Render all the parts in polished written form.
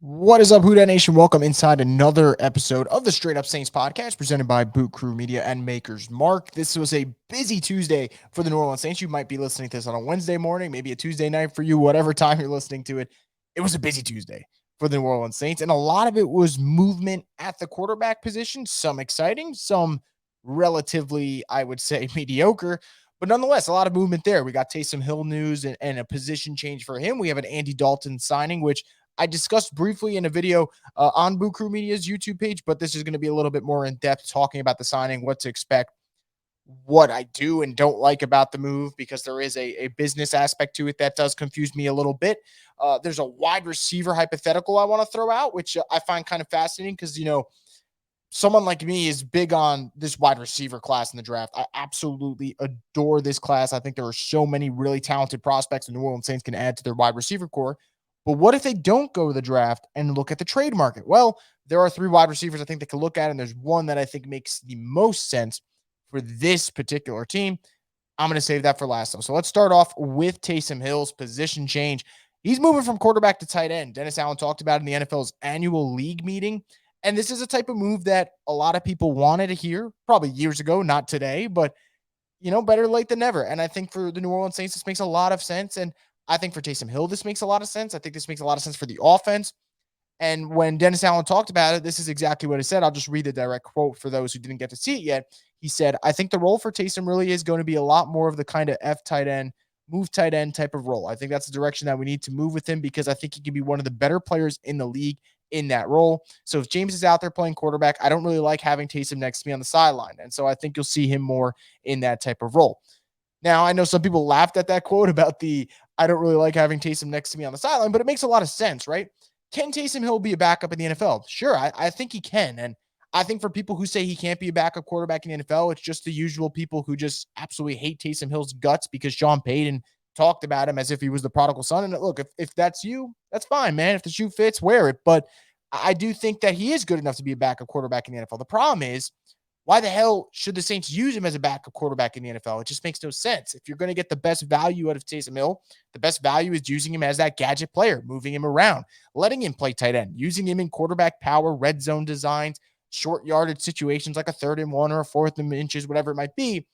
What is up, Who Dat Nation? Welcome inside another episode of the Straight Up Saints podcast presented by Boot Crew Media and Makers Mark. This was a busy Tuesday for the New Orleans Saints. You might be listening to this on a Wednesday morning, maybe a Tuesday night for you, whatever time you're listening to it. It was a busy Tuesday for the New Orleans Saints, and a lot of it was movement at the quarterback position, some exciting, some relatively, I would say, mediocre. But nonetheless, a lot of movement there. We got Taysom Hill news and a position change for him. We have an Andy Dalton signing, which I discussed briefly in a video on Boo Crew Media's YouTube page, but this is going to be a little bit more in depth talking about the signing, what to expect, what I do and don't like about the move, because there is a business aspect to it that does confuse me a little bit. There's a wide receiver hypothetical I want to throw out, which I find kind of fascinating because, someone like me is big on this wide receiver class in the draft. I absolutely adore this class. I think there are so many really talented prospects the New Orleans Saints can add to their wide receiver core. But what if they don't go to the draft and look at the trade market? Well, there are three wide receivers I think they could look at, and there's one that I think makes the most sense for this particular team. I'm going to save that for last, though. So let's start off with Taysom Hill's position change. He's moving from quarterback to tight end. Dennis Allen talked about it in the NFL's annual league meeting. And this is a type of move that a lot of people wanted to hear probably years ago, not today, but better late than never. And I think for the New Orleans Saints, this makes a lot of sense. And I think for Taysom Hill, this makes a lot of sense. I think this makes a lot of sense for the offense. And when Dennis Allen talked about it, this is exactly what he said. I'll just read the direct quote for those who didn't get to see it yet. He said, I think the role for Taysom really is going to be a lot more of the kind of F tight end, move tight end type of role. I think that's the direction that we need to move with him because I think he can be one of the better players in the league in that role. So if James is out there playing quarterback, I don't really like having Taysom next to me on the sideline. And so I think you'll see him more in that type of role. Now, I know some people laughed at that quote about I don't really like having Taysom next to me on the sideline, but it makes a lot of sense, right? Can Taysom Hill be a backup in the NFL? Sure, I think he can. And I think for people who say he can't be a backup quarterback in the NFL, it's just the usual people who just absolutely hate Taysom Hill's guts because Sean Payton talked about him as if he was the prodigal son. And look, if that's you, that's fine, man. If the shoe fits, wear it. But I do think that he is good enough to be a backup quarterback in the NFL. The problem is, why the hell should the Saints use him as a backup quarterback in the NFL? It just makes no sense. If you're going to get the best value out of Taysom Hill, the best value is using him as that gadget player, moving him around, letting him play tight end, using him in quarterback power, red zone designs, short yardage situations like a 3rd and 1 or a 4th and inches, whatever it might be.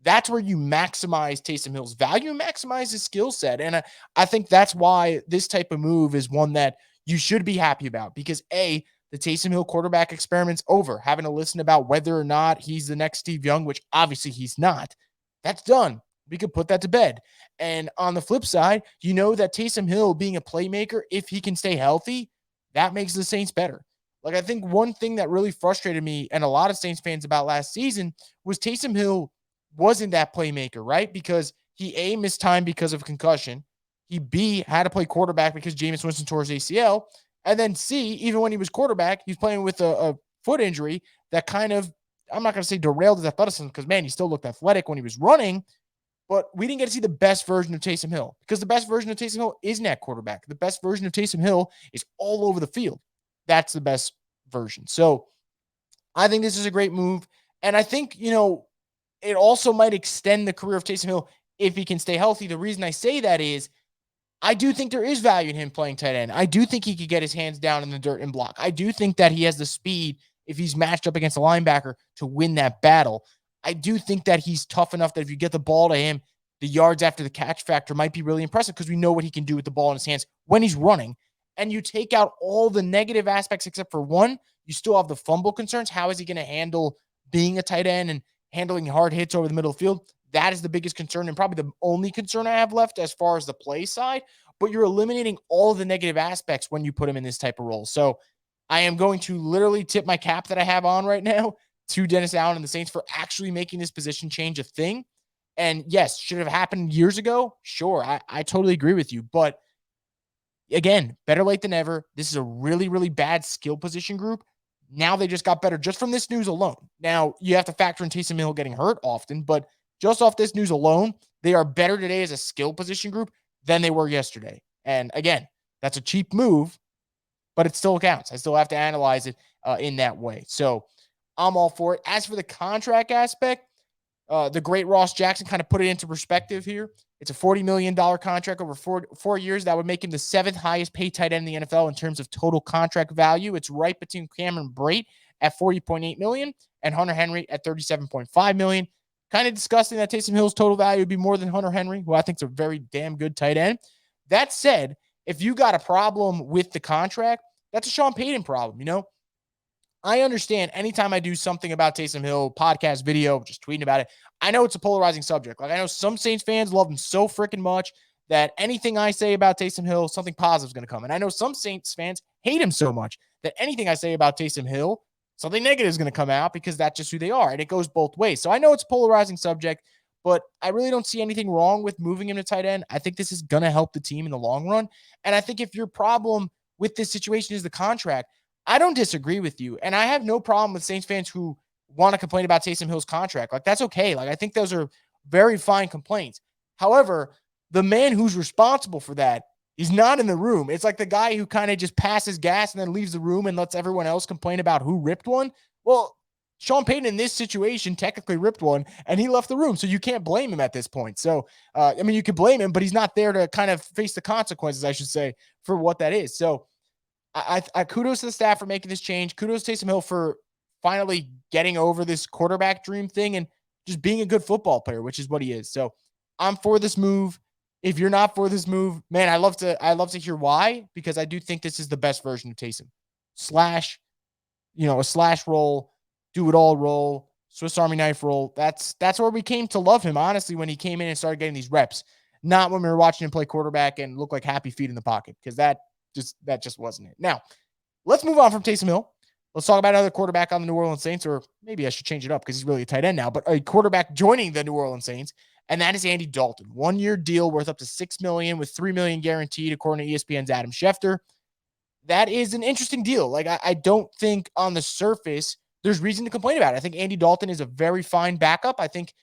That's where you maximize Taysom Hill's value, maximize his skill set. And I think that's why this type of move is one that you should be happy about because the Taysom Hill quarterback experiment's over. Having to listen about whether or not he's the next Steve Young, which obviously he's not, that's done. We could put that to bed. And on the flip side, you know that Taysom Hill being a playmaker, if he can stay healthy, that makes the Saints better. Like, I think one thing that really frustrated me and a lot of Saints fans about last season was Taysom Hill wasn't that playmaker, right? Because he missed time because of concussion. He had to play quarterback because Jameis Winston tore his ACL. And then C, even when he was quarterback, he's playing with a foot injury that kind of, I'm not going to say derailed his athleticism because, man, he still looked athletic when he was running. But we didn't get to see the best version of Taysom Hill because the best version of Taysom Hill isn't at quarterback. The best version of Taysom Hill is all over the field. That's the best version. So I think this is a great move. And I think, it also might extend the career of Taysom Hill if he can stay healthy. The reason I say that is I do think there is value in him playing tight end. I do think he could get his hands down in the dirt and block. I do think that he has the speed if he's matched up against a linebacker to win that battle. I do think that he's tough enough that if you get the ball to him, the yards after the catch factor might be really impressive because we know what he can do with the ball in his hands when he's running. And you take out all the negative aspects except for one, you still have the fumble concerns. How is he going to handle being a tight end and handling hard hits over the middle of the field? That is the biggest concern and probably the only concern I have left as far as the play side. But you're eliminating all the negative aspects when you put him in this type of role. So I am going to literally tip my cap that I have on right now to Dennis Allen and the Saints for actually making this position change a thing. And yes, should have happened years ago? Sure, I totally agree with you. But again, better late than never. This is a really, really bad skill position group. Now they just got better just from this news alone. Now, you have to factor in Taysom Hill getting hurt often, but just off this news alone, they are better today as a skill position group than they were yesterday. And again, that's a cheap move, but it still counts. I still have to analyze it in that way. So I'm all for it. As for the contract aspect, the great Ross Jackson kind of put it into perspective here. It's a $40 million contract over 4 years. That would make him the 7th highest paid tight end in the NFL in terms of total contract value. It's right between Cameron Brate at $40.8 million and Hunter Henry at $37.5 million. Kind of disgusting that Taysom Hill's total value would be more than Hunter Henry, who I think is a very damn good tight end. That said, if you got a problem with the contract, that's a Sean Payton problem. I understand anytime I do something about Taysom Hill, podcast, video, just tweeting about it, I know it's a polarizing subject. Like, I know some Saints fans love him so freaking much that anything I say about Taysom Hill, something positive is going to come. And I know some Saints fans hate him so much that anything I say about Taysom Hill, something negative is going to come out because that's just who they are. And it goes both ways. So I know it's a polarizing subject, but I really don't see anything wrong with moving him to tight end. I think this is going to help the team in the long run. And I think if your problem with this situation is the contract, I don't disagree with you. And I have no problem with Saints fans who want to complain about Taysom Hill's contract. Like, that's okay. Like, I think those are very fine complaints. However, the man who's responsible for that is not in the room. It's like the guy who kind of just passes gas and then leaves the room and lets everyone else complain about who ripped one. Well, Sean Payton in this situation technically ripped one and he left the room. So you can't blame him at this point. So, you can blame him, but he's not there to kind of face the consequences, I should say, for what that is. So, I kudos to the staff for making this change. Kudos to Taysom Hill for finally getting over this quarterback dream thing and just being a good football player, which is what he is. So I'm for this move. If you're not for this move, man, I love to hear why, because I do think this is the best version of Taysom. A slash roll, do it all roll, Swiss Army knife roll. That's where we came to love him, honestly, when he came in and started getting these reps. Not when we were watching him play quarterback and look like happy feet in the pocket, because that just wasn't it. Now, let's move on from Taysom Hill. Let's talk about another quarterback on the New Orleans Saints, or maybe I should change it up because he's really a tight end now, but a quarterback joining the New Orleans Saints, and that is Andy Dalton. 1-year deal worth up to $6 million with $3 million guaranteed, according to ESPN's Adam Schefter. That is an interesting deal. Like, I don't think on the surface there's reason to complain about it. I think Andy Dalton is a very fine backup. I think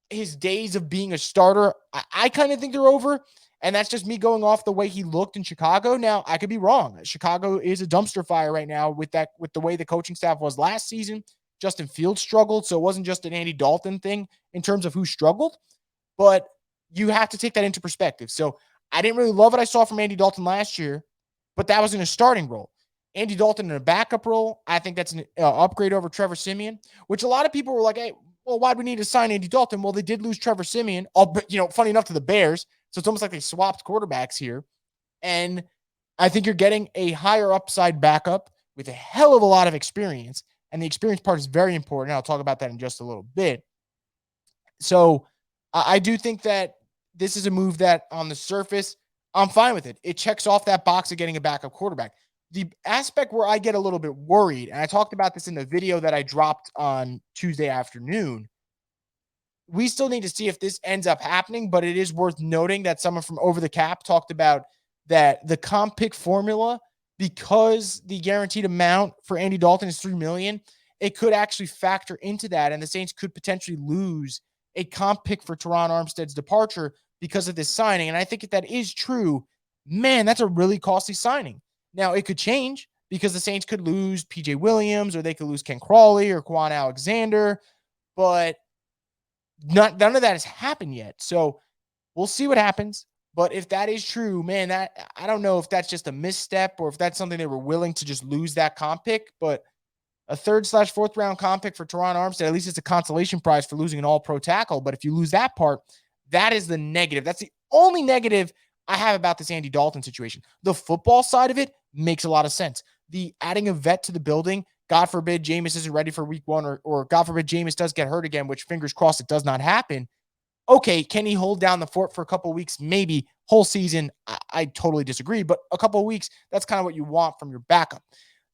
his days of being a starter, I kind of think they're over. And that's just me going off the way he looked in Chicago. Now, I could be wrong. Chicago is a dumpster fire right now with the way the coaching staff was last season. Justin Fields struggled, so it wasn't just an Andy Dalton thing in terms of who struggled, but you have to take that into perspective. So I didn't really love what I saw from Andy Dalton last year, but that was in a starting role. Andy Dalton in a backup role, I think that's an upgrade over Trevor Siemian, which a lot of people were like, hey, well, why do we need to sign Andy Dalton? Well, they did lose Trevor Siemian, funny enough, to the Bears. So it's almost like they swapped quarterbacks here. And I think you're getting a higher upside backup with a hell of a lot of experience. And the experience part is very important. I'll talk about that in just a little bit. So I do think that this is a move that on the surface, I'm fine with it. It checks off that box of getting a backup quarterback. The aspect where I get a little bit worried, and I talked about this in the video that I dropped on Tuesday afternoon, we still need to see if this ends up happening, but it is worth noting that someone from Over the Cap talked about that the comp pick formula, because the guaranteed amount for Andy Dalton is $3 million, it could actually factor into that, and the Saints could potentially lose a comp pick for Teron Armstead's departure because of this signing. And I think if that is true, man, that's a really costly signing. Now, it could change because the Saints could lose PJ Williams, or they could lose Ken Crawley or Quan Alexander, but none of that has happened yet. So we'll see what happens. But if that is true, man, I don't know if that's just a misstep or if that's something they were willing to just lose that comp pick. But a 3rd/4th round comp pick for Teron Armstead, at least it's a consolation prize for losing an all-pro tackle. But if you lose that part, that is the negative. That's the only negative I have about this Andy Dalton situation. The football side of it makes a lot of sense. The adding a vet to the building, God forbid Jameis isn't ready for week 1, or God forbid Jameis does get hurt again, which fingers crossed it does not happen. Okay, can he hold down the fort for a couple of weeks? Maybe. Whole season, I totally disagree, but a couple of weeks, that's kind of what you want from your backup.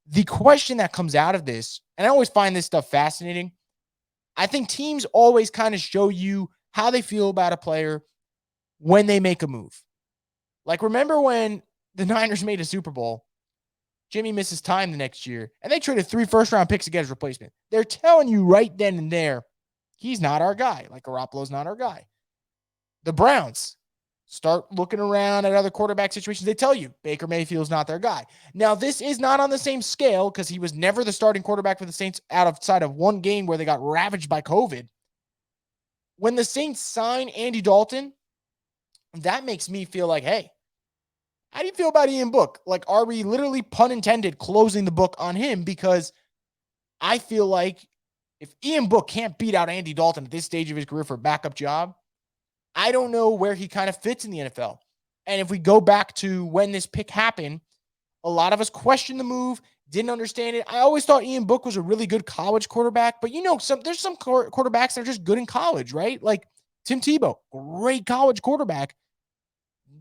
The question that comes out of this, and I always find this stuff fascinating, I think teams always kind of show you how they feel about a player when they make a move. Like, remember when the Niners made a Super Bowl, Jimmy misses time the next year, and they traded 3 first-round picks to get his replacement. They're telling you right then and there, he's not our guy. Like, Garoppolo's not our guy. The Browns start looking around at other quarterback situations. They tell you Baker Mayfield's not their guy. Now, this is not on the same scale because he was never the starting quarterback for the Saints outside of one game where they got ravaged by COVID. When the Saints sign Andy Dalton, that makes me feel like, hey, how do you feel about Ian Book? Like, are we literally, pun intended, closing the book on him? Because I feel like if Ian Book can't beat out Andy Dalton at this stage of his career for a backup job, I don't know where he kind of fits in the NFL. And if we go back to when this pick happened, a lot of us questioned the move, didn't understand it. I always thought Ian Book was a really good college quarterback, but there's some quarterbacks that are just good in college, right? Like Tim Tebow, great college quarterback,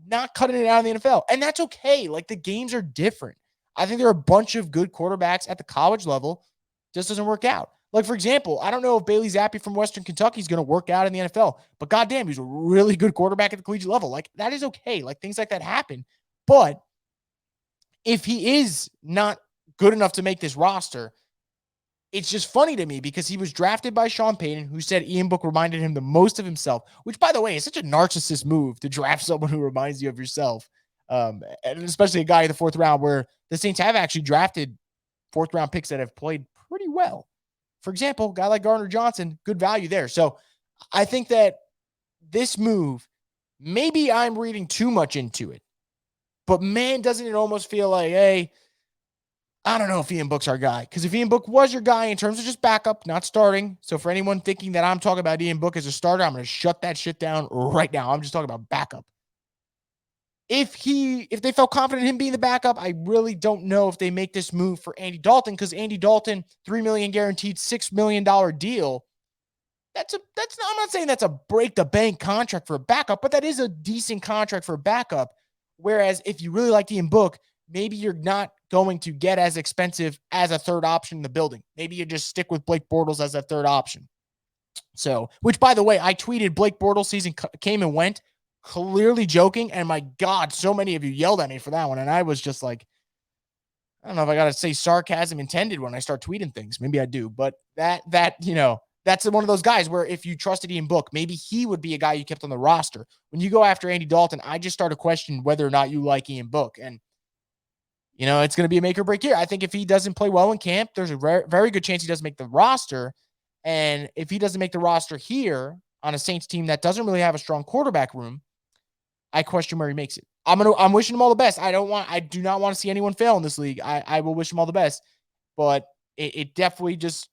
not cutting it out in the NFL. And that's okay. Like, the games are different. I think there are a bunch of good quarterbacks at the college level. Just doesn't work out. Like, for example, I don't know if Bailey Zappi from Western Kentucky is going to work out in the NFL, but goddamn, he's a really good quarterback at the collegiate level. Like, that is okay. Like, things like that happen. But if he is not good enough to make this roster, it's just funny to me because he was drafted by Sean Payton, who said Ian Book reminded him the most of himself, which, by the way, is such a narcissist move to draft someone who reminds you of yourself. And especially a guy in the fourth round, where the Saints have actually drafted fourth round picks that have played pretty well. For example, a guy like Gardner Johnson, good value there. So I think that this move, maybe I'm reading too much into it, but man, doesn't it almost feel like, hey, I don't know if Ian Book's our guy. Because if Ian Book was your guy in terms of just backup, not starting. So for anyone thinking that I'm talking about Ian Book as a starter, I'm going to shut that shit down right now. I'm just talking about backup. If they felt confident in him being the backup, I really don't know if they make this move for Andy Dalton, because Andy Dalton, $3 million guaranteed, $6 million deal. I'm not saying that's a break the bank contract for a backup, but that is a decent contract for a backup. Whereas if you really like Ian Book, maybe you're not going to get as expensive as a third option in the building. Maybe you just stick with Blake Bortles as a third option. So, which, by the way, I tweeted Blake Bortles season came and went, clearly joking. And my God, so many of you yelled at me for that one. And I was just like, I don't know if I got to say sarcasm intended when I start tweeting things. Maybe I do. But that's one of those guys where if you trusted Ian Book, maybe he would be a guy you kept on the roster. When you go after Andy Dalton, I just start to question whether or not you like Ian Book. And it's going to be a make or break year. I think if he doesn't play well in camp, there's a very good chance he doesn't make the roster. And if he doesn't make the roster here on a Saints team that doesn't really have a strong quarterback room, I question where he makes it. I'm wishing him all the best. I do not want to see anyone fail in this league. I will wish him all the best, but it definitely just,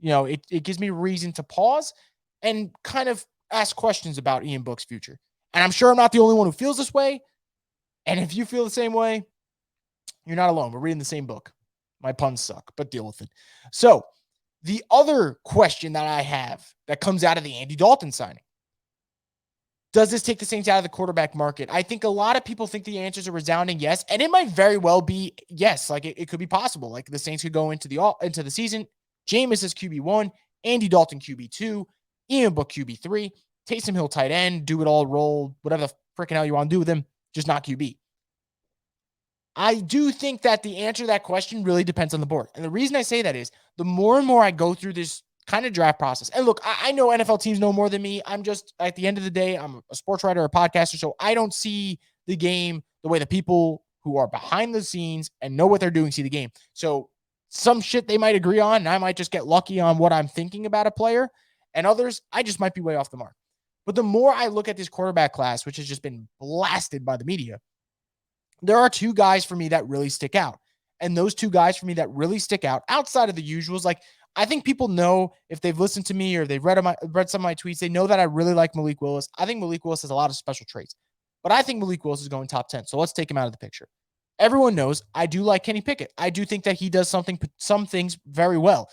it gives me reason to pause and kind of ask questions about Ian Book's future. And I'm sure I'm not the only one who feels this way. And if you feel the same way, you're not alone. We're reading the same book. My puns suck, but deal with it. So the other question that I have that comes out of the Andy Dalton signing, does this take the Saints out of the quarterback market? I think a lot of people think the answer is a resounding yes, and it might very well be yes. Like, it could be possible. Like, the Saints could go into the season, Jameis is QB1, Andy Dalton QB2, Ian Book QB3, Taysom Hill tight end, do it all, roll, whatever the freaking hell you want to do with him, just not QB. I do think that the answer to that question really depends on the board. And the reason I say that is the more and more I go through this kind of draft process, and look, I know NFL teams know more than me. I'm just, at the end of the day, I'm a sports writer, a podcaster, so I don't see the game the way the people who are behind the scenes and know what they're doing see the game. So some shit they might agree on, and I might just get lucky on what I'm thinking about a player, and others, I just might be way off the mark. But the more I look at this quarterback class, which has just been blasted by the media, there are two guys for me that really stick out. And those two guys for me that really stick out outside of the usuals, like, I think people know, if they've listened to me or they've read some of my tweets, they know that I really like Malik Willis. I think Malik Willis has a lot of special traits, but I think Malik Willis is going top 10. So let's take him out of the picture. Everyone knows I do like Kenny Pickett. I do think that he does some things very well.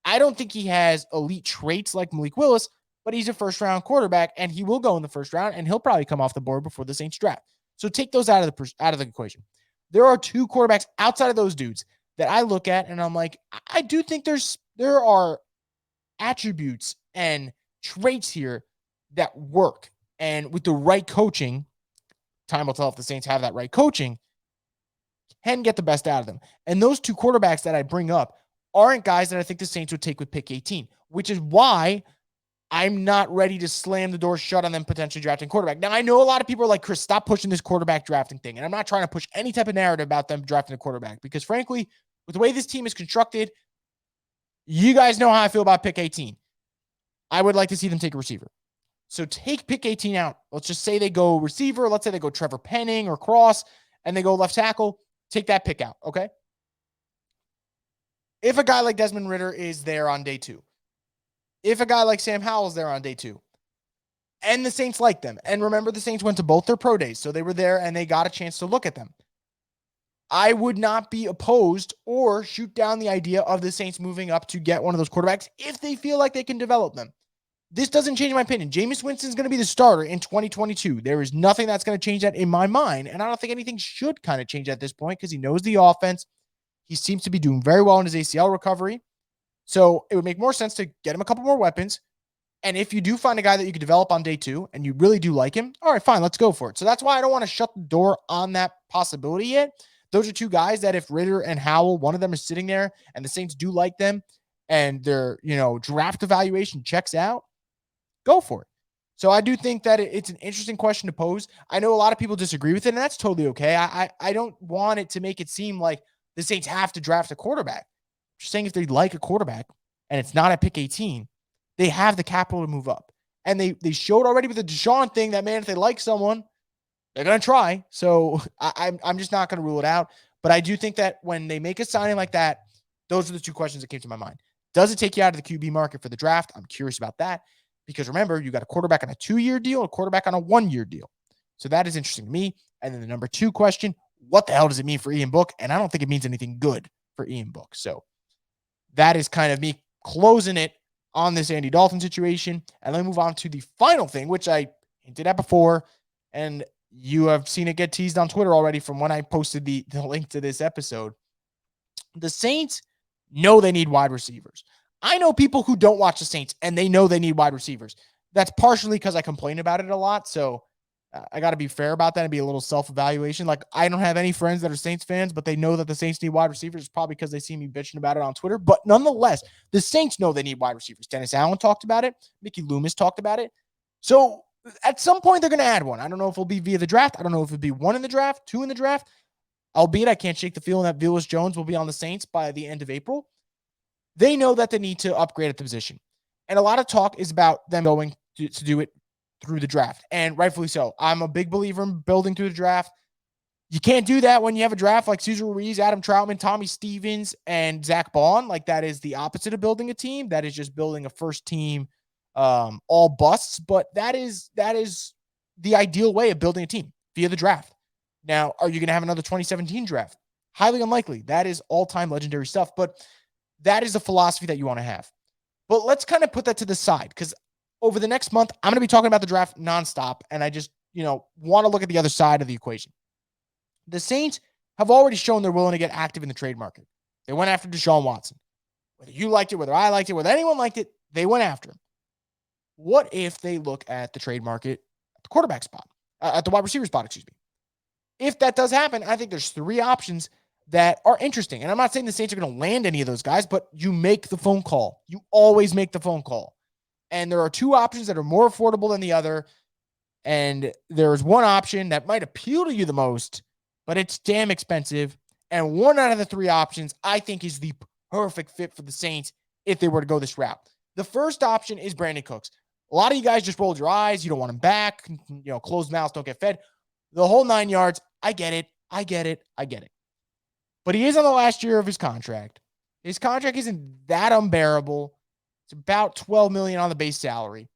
I don't think he has elite traits like Malik Willis, but he's a first-round quarterback, and he will go in the first round, and he'll probably come off the board before the Saints draft. So take those out of the equation. There are two quarterbacks outside of those dudes that I look at, and I'm like, I do think there are attributes and traits here that work. And with the right coaching, time will tell if the Saints have that right coaching, can get the best out of them. And those two quarterbacks that I bring up aren't guys that I think the Saints would take with pick 18, which is why I'm not ready to slam the door shut on them potentially drafting quarterback. Now, I know a lot of people are like, Chris, stop pushing this quarterback drafting thing. And I'm not trying to push any type of narrative about them drafting a quarterback, because frankly, with the way this team is constructed, you guys know how I feel about pick 18. I would like to see them take a receiver. So take pick 18 out. Let's just say they go receiver. Let's say they go Trevor Penning or Cross and they go left tackle. Take that pick out, okay? If a guy like Desmond Ridder is there on day 2, if a guy like Sam Howell is there on day 2, and the Saints like them, and remember the Saints went to both their pro days, so they were there and they got a chance to look at them. I would not be opposed or shoot down the idea of the Saints moving up to get one of those quarterbacks if they feel like they can develop them. This doesn't change my opinion. Jameis Winston's going to be the starter in 2022. There is nothing that's going to change that in my mind, and I don't think anything should kind of change at this point because he knows the offense. He seems to be doing very well in his ACL recovery. So it would make more sense to get him a couple more weapons. And if you do find a guy that you could develop on day 2 and you really do like him, all right, fine, let's go for it. So that's why I don't want to shut the door on that possibility yet. Those are two guys that if Ridder and Howell, one of them is sitting there and the Saints do like them and their, draft evaluation checks out, go for it. So I do think that it's an interesting question to pose. I know a lot of people disagree with it, and that's totally okay. I don't want it to make it seem like the Saints have to draft a quarterback. I'm just saying if they like a quarterback and it's not at pick 18, they have the capital to move up. And they showed already with the Deshaun thing that, man, if they like someone, they're going to try. So I'm just not going to rule it out. But I do think that when they make a signing like that, those are the two questions that came to my mind. Does it take you out of the QB market for the draft? I'm curious about that. Because remember, you got a quarterback on a 2-year deal, a quarterback on a 1-year deal. So that is interesting to me. And then the number 2 question, what the hell does it mean for Ian Book? And I don't think it means anything good for Ian Book. So that is kind of me closing it on this Andy Dalton situation. And let me move on to the final thing, which I hinted at before. And you have seen it get teased on Twitter already from when I posted the link to this episode. The Saints know they need wide receivers. I know people who don't watch the Saints and they know they need wide receivers. That's partially because I complain about it a lot. So I got to be fair about that and be a little self-evaluation. Like, I don't have any friends that are Saints fans, but they know that the Saints need wide receivers. It's probably because they see me bitching about it on Twitter. But nonetheless, the Saints know they need wide receivers. Dennis Allen talked about it. Mickey Loomis talked about it. So at some point, they're going to add one. I don't know if it'll be via the draft. I don't know if it'll be 1 in the draft, 2 in the draft. Albeit I can't shake the feeling that Velus Jones will be on the Saints by the end of April. They know that they need to upgrade at the position. And a lot of talk is about them going to do it through the draft. And rightfully so. I'm a big believer in building through the draft. You can't do that when you have a draft like Cesar Ruiz, Adam Troutman, Tommy Stevens, and Zach Bond. Like, that is the opposite of building a team. That is just building a first team, all busts. But that is the ideal way of building a team via the draft. Now, are you going to have another 2017 draft? Highly unlikely. That is all-time legendary stuff. But that is the philosophy that you want to have. But let's kind of put that to the side because over the next month, I'm going to be talking about the draft nonstop. And I just, want to look at the other side of the equation. The Saints have already shown they're willing to get active in the trade market. They went after Deshaun Watson. Whether you liked it, whether I liked it, whether anyone liked it, they went after him. What if they look at the trade market at the quarterback spot, at the wide receiver spot, excuse me. If that does happen, I think there's 3 options that are interesting. And I'm not saying the Saints are going to land any of those guys, but you make the phone call. You always make the phone call. And there are 2 options that are more affordable than the other. And there's one option that might appeal to you the most, but it's damn expensive. And 1 out of the 3 options, I think, is the perfect fit for the Saints if they were to go this route. The first option is Brandon Cooks. A lot of you guys just rolled your eyes. You don't want him back. Closed mouths don't get fed. The whole 9 yards. I get it. But he is on the last year of his contract. His contract isn't that unbearable. It's about $12 million on the base salary.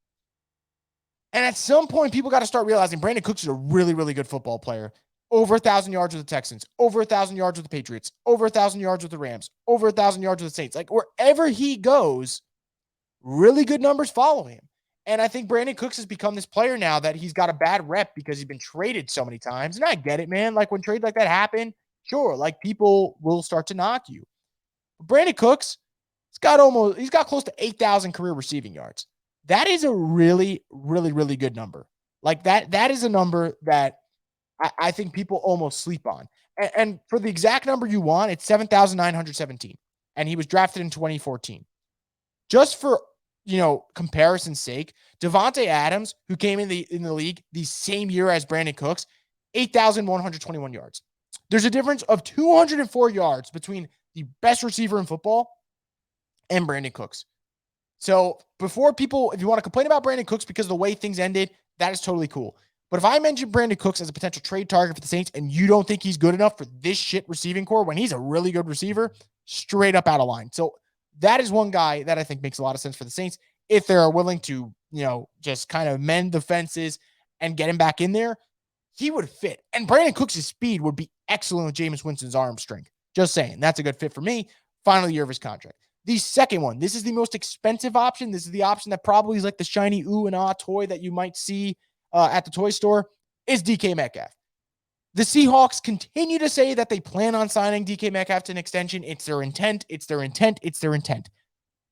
And at some point, people got to start realizing Brandon Cooks is a really, really good football player. Over 1,000 yards with the Texans, over 1,000 yards with the Patriots, over 1,000 yards with the Rams, over 1,000 yards with the Saints. Like, wherever he goes, really good numbers follow him. And I think Brandon Cooks has become this player now that he's got a bad rep because he's been traded so many times. And I get it, man. Like, when trades like that happen, sure, like, people will start to knock you. But Brandon Cooks, he's got close to 8,000 career receiving yards. That is a really, really, really good number. Like, that is a number that I think people almost sleep on. And for the exact number you want, it's 7,917. And he was drafted in 2014. Just for, comparison's sake, Devontae Adams, who came in the league the same year as Brandon Cooks, 8,121 yards. There's a difference of 204 yards between the best receiver in football and Brandon Cooks. So before people, if you want to complain about Brandon Cooks because of the way things ended, that is totally cool. But if I mention Brandon Cooks as a potential trade target for the Saints and you don't think he's good enough for this shit receiving core when he's a really good receiver, straight up out of line. So that is one guy that I think makes a lot of sense for the Saints if they're willing to, just kind of mend the fences and get him back in there. He would fit. And Brandon Cooks' speed would be excellent with Jameis Winston's arm strength. Just saying. That's a good fit for me. Final year of his contract. The second one, this is the most expensive option. This is the option that probably is like the shiny ooh and ah toy that you might see at the toy store, is DK Metcalf. The Seahawks continue to say that they plan on signing DK Metcalf to an extension. It's their intent. It's their intent. It's their intent.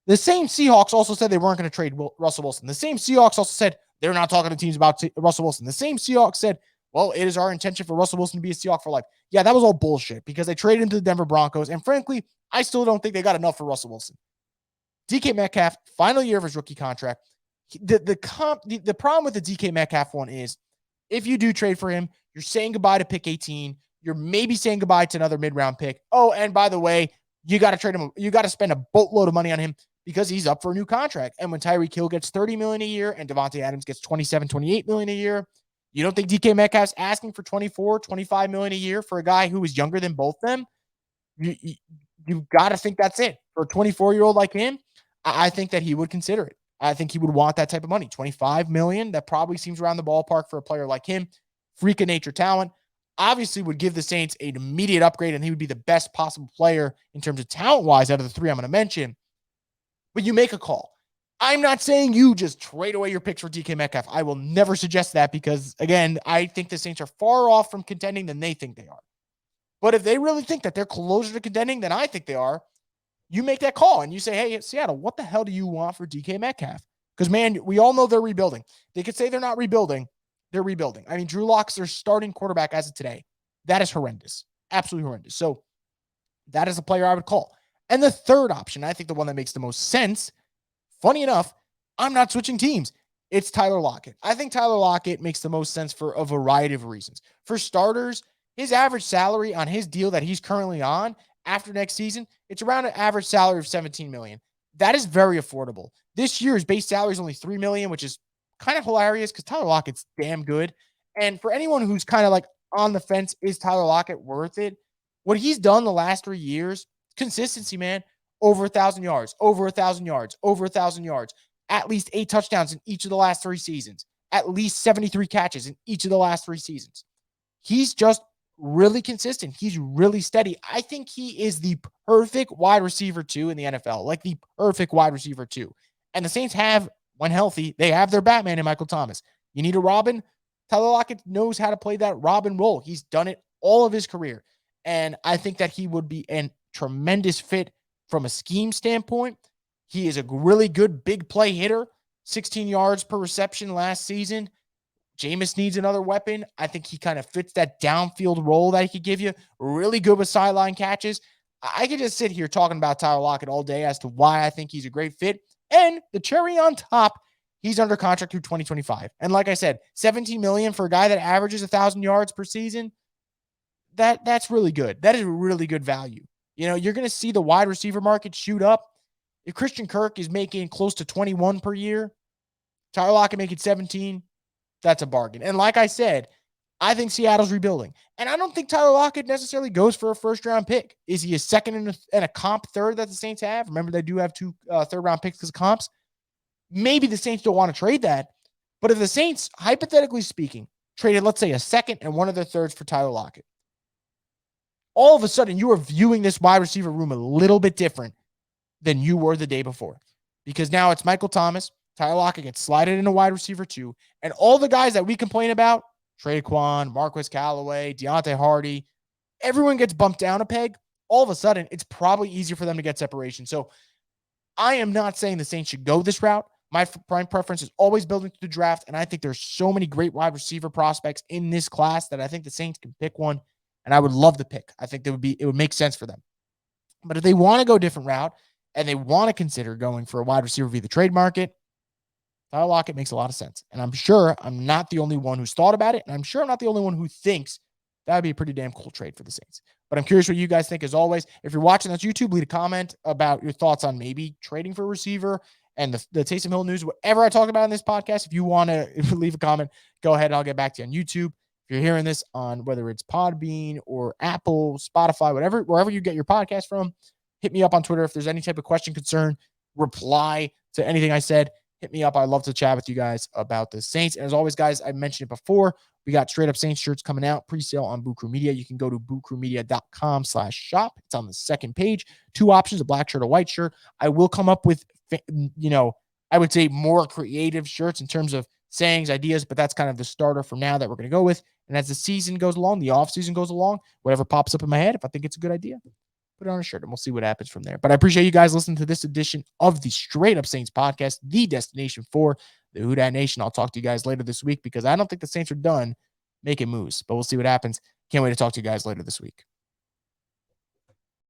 The same Seahawks also said they weren't going to trade Russell Wilson. The same Seahawks also said they're not talking to teams about Russell Wilson. The same Seahawks said, well, it is our intention for Russell Wilson to be a Seahawk for life. Yeah, that was all bullshit because they traded him to the Denver Broncos. And frankly, I still don't think they got enough for Russell Wilson. DK Metcalf, final year of his rookie contract. The problem with the DK Metcalf one is if you do trade for him, you're saying goodbye to pick 18. You're maybe saying goodbye to another mid-round pick. Oh, and by the way, you got to trade him. You got to spend a boatload of money on him because he's up for a new contract. And when Tyreek Hill gets $30 million a year and Devontae Adams gets $27-28 million a year, you don't think DK Metcalf's asking for $24-25 million a year for a guy who is younger than both them? You've got to think that's it. For a 24-year-old like him, I think that he would consider it. I think he would want that type of money. $25 million, that probably seems around the ballpark for a player like him. Freak of nature talent. Obviously would give the Saints an immediate upgrade, and he would be the best possible player in terms of talent-wise out of the three I'm going to mention. But you make a call. I'm not saying you just trade away your picks for DK Metcalf. I will never suggest that because, again, I think the Saints are far off from contending than they think they are. But if they really think that they're closer to contending than I think they are, you make that call and you say, hey, Seattle, what the hell do you want for DK Metcalf? Because, man, we all know they're rebuilding. They could say they're not rebuilding. They're rebuilding. I mean, Drew Lock's their starting quarterback as of today. That is horrendous. Absolutely horrendous. So that is a player I would call. And the third option, I think the one that makes the most sense, funny enough, I'm not switching teams. It's Tyler Lockett. I think Tyler Lockett makes the most sense for a variety of reasons. For starters, his average salary on his deal that he's currently on after next season, it's around an average salary of $17 million. That is very affordable. This year's base salary is only $3 million, which is kind of hilarious because Tyler Lockett's damn good. And for anyone who's kind of like on the fence, is Tyler Lockett worth it? What he's done the last 3 years, consistency, man. Over 1,000 yards, over 1,000 yards, over 1,000 yards, at least 8 touchdowns in each of the last 3 seasons, at least 73 catches in each of the last 3 seasons. He's just really consistent. He's really steady. I think he is the perfect wide receiver 2 in the NFL, like the perfect wide receiver 2. And the Saints have, when healthy, they have their Batman in Michael Thomas. You need a Robin? Tyler Lockett knows how to play that Robin role. He's done it all of his career. And I think that he would be a tremendous fit from a scheme standpoint. He is a really good big play hitter, 16 yards per reception last season. Jameis needs another weapon. I think he kind of fits that downfield role that he could give you. Really good with sideline catches. I could just sit here talking about Tyler Lockett all day as to why I think he's a great fit. And the cherry on top, he's under contract through 2025. And like I said, $17 million for a guy that averages 1,000 yards per season, that's really good. That is really good value. You're going to see the wide receiver market shoot up. If Christian Kirk is making close to 21 per year, Tyler Lockett making 17, that's a bargain. And like I said, I think Seattle's rebuilding. And I don't think Tyler Lockett necessarily goes for a first-round pick. Is he a second and a comp third that the Saints have? Remember, they do have 2 third-round picks as comps. Maybe the Saints don't want to trade that. But if the Saints, hypothetically speaking, traded, let's say, a second and one of their thirds for Tyler Lockett, all of a sudden you are viewing this wide receiver room a little bit different than you were the day before. Because now it's Michael Thomas, Tyler Lockett gets slided into wide receiver 2, and all the guys that we complain about, Traquan, Marquez Callaway, Deontay Hardy, everyone gets bumped down a peg. All of a sudden, it's probably easier for them to get separation. So I am not saying the Saints should go this route. My prime preference is always building through the draft, and I think there's so many great wide receiver prospects in this class that I think the Saints can pick one, and I would love to pick. I think it would make sense for them. But if they want to go a different route and they want to consider going for a wide receiver via the trade market, Tyler Lockett makes a lot of sense. And I'm sure I'm not the only one who's thought about it. And I'm sure I'm not the only one who thinks that would be a pretty damn cool trade for the Saints. But I'm curious what you guys think as always. If you're watching this YouTube, leave a comment about your thoughts on maybe trading for a receiver and the Taysom Hill news, whatever I talk about in this podcast. If you want to leave a comment, go ahead. I'll get back to you on YouTube. If you're hearing this on whether it's Podbean or Apple, Spotify, whatever, wherever you get your podcast from, hit me up on Twitter. If there's any type of question, concern, reply to anything I said, hit me up. I'd love to chat with you guys about the Saints. And as always, guys, I mentioned it before. We got Straight Up Saints shirts coming out, pre-sale on Boot Crew Media. You can go to bootcrewmedia.com/shop. It's on the second page. 2 options, a black shirt, a white shirt. I will come up with, I would say more creative shirts in terms of sayings, ideas, but that's kind of the starter for now that we're going to go with. And as the season goes along, the off season goes along, whatever pops up in my head, if I think it's a good idea, put it on a shirt and we'll see what happens from there. But I appreciate you guys listening to this edition of the Straight Up Saints podcast, the destination for the Who Dat Nation. I'll talk to you guys later this week because I don't think the Saints are done making moves, but we'll see what happens. Can't wait to talk to you guys later this week.